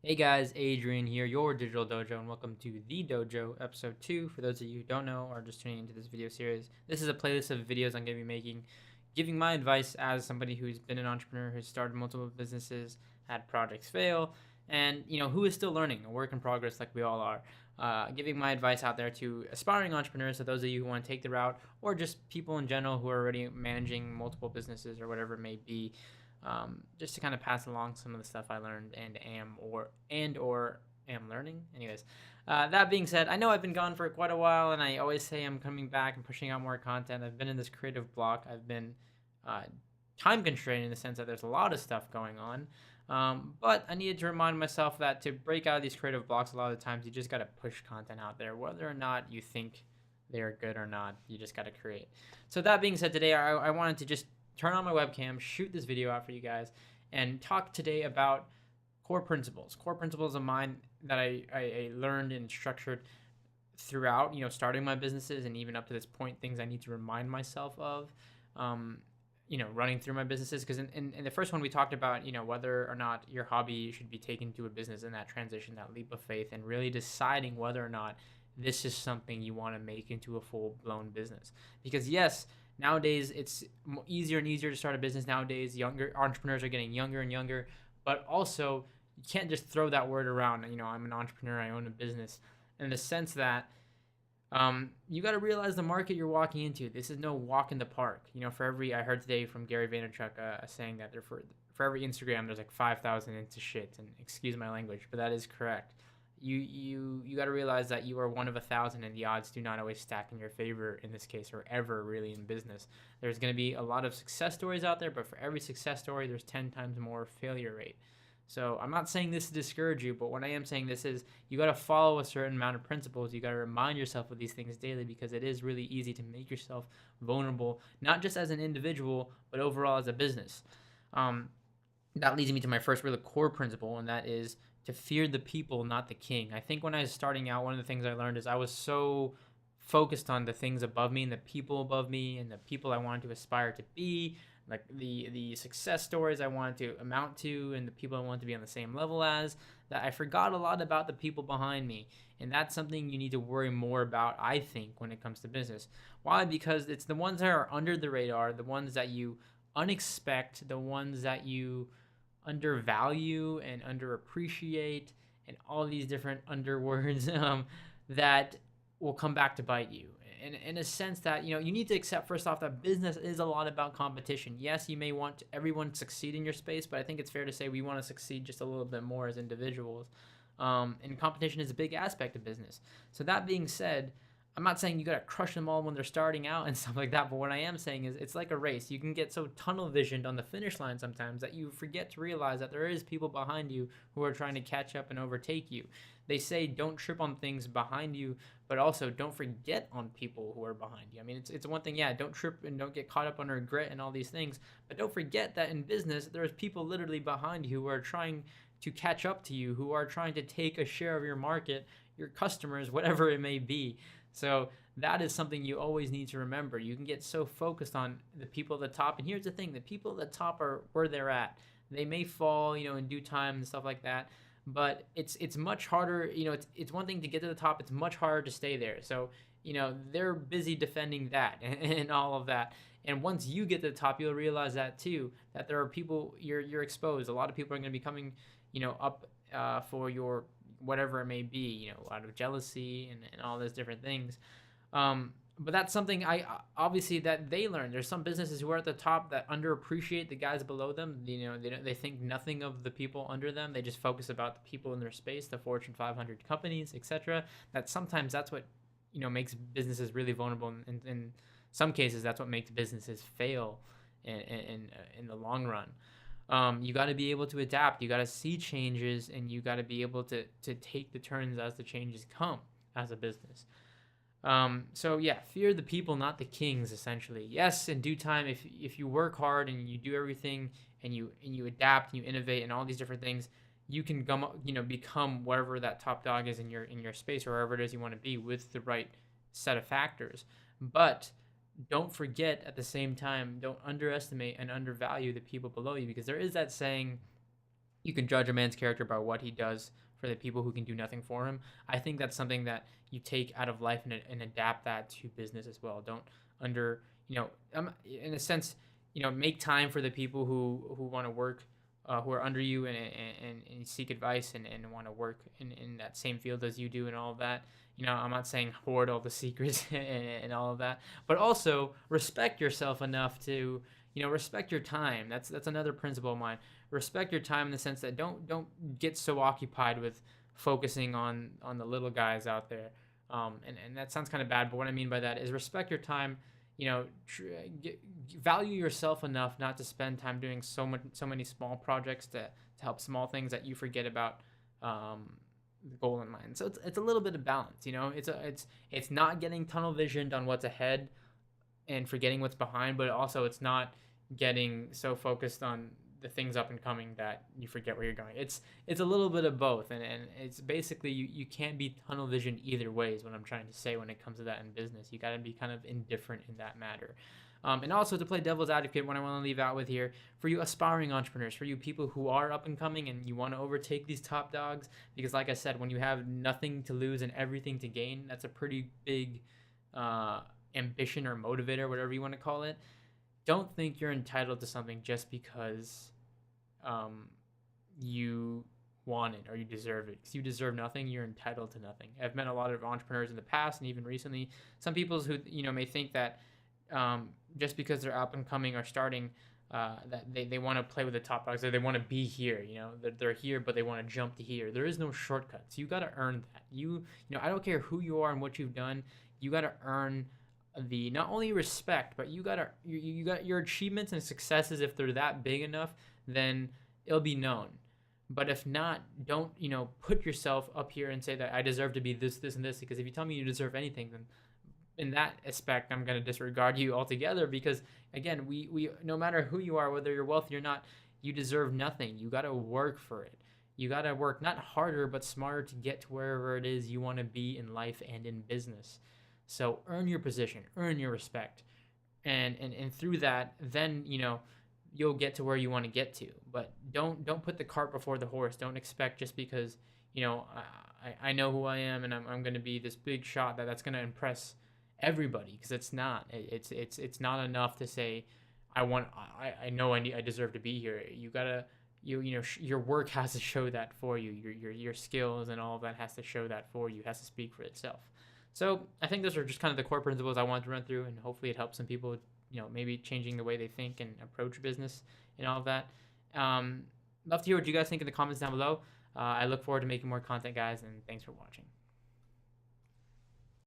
Hey guys, Adrian here, your digital dojo, and welcome to the Dojo, episode 2. For those of you who don't know or just tuning into this video series, this is a playlist of videos I'm going to be making, giving my advice as somebody who's been an entrepreneur, who's started multiple businesses, had projects fail, and who is still learning, a work in progress like we all are. Giving my advice out there to aspiring entrepreneurs, so those of you who want to take the route, or just people in general who are already managing multiple businesses or whatever it may be, just to kind of pass along some of the stuff I learned and or am learning. Anyways, that being said, I know I've been gone for quite a while, and I always say I'm coming back and pushing out more content. I've been in this creative block. I've been uh, time constrained in the sense that there's a lot of stuff going on. But I needed to remind myself that to break out of these creative blocks, a lot of the times you just got to push content out there, whether or not you think they're good or not. You just got to create. So that being said, today I wanted to just turn on my webcam, shoot this video out for you guys, and talk today about core principles of mine that I learned and structured throughout, starting my businesses and even up to this point, things I need to remind myself of, running through my businesses. Because in the first one, we talked about, whether or not your hobby should be taken to a business in that transition, that leap of faith, and really deciding whether or not this is something you want to make into a full-blown business. Because yes, nowadays it's easier and easier to start a business. Nowadays, younger entrepreneurs are getting younger and younger, but also you can't just throw that word around. I'm an entrepreneur, I own a business, in the sense that you got to realize the market you're walking into. This is no walk in the park. I heard today from Gary Vaynerchuk saying that for every Instagram there's like 5,000 into shit, and excuse my language, but that is correct. You got to realize that you are one of 1,000, and the odds do not always stack in your favor in this case, or ever really in business. There's going to be a lot of success stories out there, but for every success story there's 10 times more failure rate. So I'm not saying this to discourage you, but what I am saying this is you got to follow a certain amount of principles. You got to remind yourself of these things daily, because it is really easy to make yourself vulnerable, not just as an individual, but overall as a business. That leads me to my first really core principle, and that is to fear the people, not the king. I think when I was starting out, one of the things I learned is I was so focused on the things above me and the people above me and the people I wanted to aspire to be, like the success stories I wanted to amount to and the people I wanted to be on the same level as, that I forgot a lot about the people behind me. And that's something you need to worry more about, I think, when it comes to business. Why? Because it's the ones that are under the radar, the ones that you unexpect, the ones that you undervalue and underappreciate, and all these different underwords that will come back to bite you. And in a sense that you need to accept, first off, that business is a lot about competition. Yes, you may want everyone to succeed in your space, but I think it's fair to say we want to succeed just a little bit more as individuals. And competition is a big aspect of business. So that being said, I'm not saying you got to crush them all when they're starting out and stuff like that, but what I am saying is it's like a race. You can get so tunnel visioned on the finish line sometimes that you forget to realize that there is people behind you who are trying to catch up and overtake you. They say don't trip on things behind you, but also don't forget on people who are behind you. I mean, it's one thing, yeah, don't trip and don't get caught up on regret and all these things, but don't forget that in business, there's people literally behind you who are trying to catch up to you, who are trying to take a share of your market, your customers, whatever it may be. So that is something you always need to remember. You can get so focused on the people at the top, and here's the thing: the people at the top are where they're at. They may fall, in due time and stuff like that. But it's much harder. It's one thing to get to the top. It's much harder to stay there. So they're busy defending that and all of that. And once you get to the top, you'll realize that too. That there are people you're exposed. A lot of people are going to be coming, up for your whatever it may be, out of jealousy and all those different things. But that's something I obviously that they learn. There's some businesses who are at the top that underappreciate the guys below them. They think nothing of the people under them. They just focus about the people in their space, the Fortune 500 companies, etc. That's what makes businesses really vulnerable. And in some cases, that's what makes businesses fail in the long run. You got to be able to adapt. You got to see changes, and you got to be able to take the turns as the changes come as a business. So yeah, fear the people, not the kings, essentially. Yes, in due time, if you work hard and you do everything and you adapt and you innovate and all these different things, you can become whatever that top dog is in your space, or wherever it is you want to be, with the right set of factors. But don't forget, at the same time, don't underestimate and undervalue the people below you, because there is that saying, you can judge a man's character by what he does for the people who can do nothing for him. I think that's something that you take out of life and adapt that to business as well. Don't under in a sense, make time for the people who want to work, who are under you and seek advice and want to work in that same field as you do and all of that. I'm not saying hoard all the secrets and all of that, but also respect yourself enough to respect your time. That's another principle of mine. Respect your time in the sense that don't get so occupied with focusing on the little guys out there. And that sounds kind of bad, but what I mean by that is respect your time. Value yourself enough not to spend time doing so many small projects to help small things that you forget about the goal in mind. So it's a little bit of balance. It's not getting tunnel visioned on what's ahead and forgetting what's behind, but also it's not getting so focused on the things up and coming that you forget where you're going. It's a little bit of both, and it's basically you can't be tunnel vision either way is what I'm trying to say when it comes to that in business. You got to be kind of indifferent in that matter. And also, to play devil's advocate, what I want to leave out with here, for you aspiring entrepreneurs, for you people who are up and coming and you want to overtake these top dogs, because like I said, when you have nothing to lose and everything to gain, that's a pretty big ambition or motivator, whatever you want to call it. Don't think you're entitled to something just because you want it or you deserve it. Because you deserve nothing, you're entitled to nothing. I've met a lot of entrepreneurs in the past and even recently. Some people who may think that just because they're up and coming or starting, that they want to play with the top dogs, or they want to be here. They're here, but they want to jump to here. There is no shortcuts. You got to earn that. I don't care who you are and what you've done. You got to earn the not only respect, but you got your achievements and successes. If they're that big enough, then it'll be known. But if not, don't put yourself up here and say that I deserve to be this, and this, because if you tell me you deserve anything, then in that aspect I'm going to disregard you altogether, because again, we no matter who you are, whether you're wealthy or not, you deserve nothing. You got to work for it. You got to work not harder but smarter to get to wherever it is you want to be in life and in business. So earn your position, earn your respect, and through that, then you'll get to where you want to get to. But don't put the cart before the horse. Don't expect just because I know who I am and I'm going to be this big shot that's going to impress everybody, because it's not. It's not enough to say I know I deserve to be here. You gotta your work has to show that for you. Your skills and all of that has to show that for you. It has to speak for itself. So I think those are just kind of the core principles I wanted to run through, and hopefully it helps some people, maybe changing the way they think and approach business and all of that. Love to hear what you guys think in the comments down below. I look forward to making more content, guys, and thanks for watching.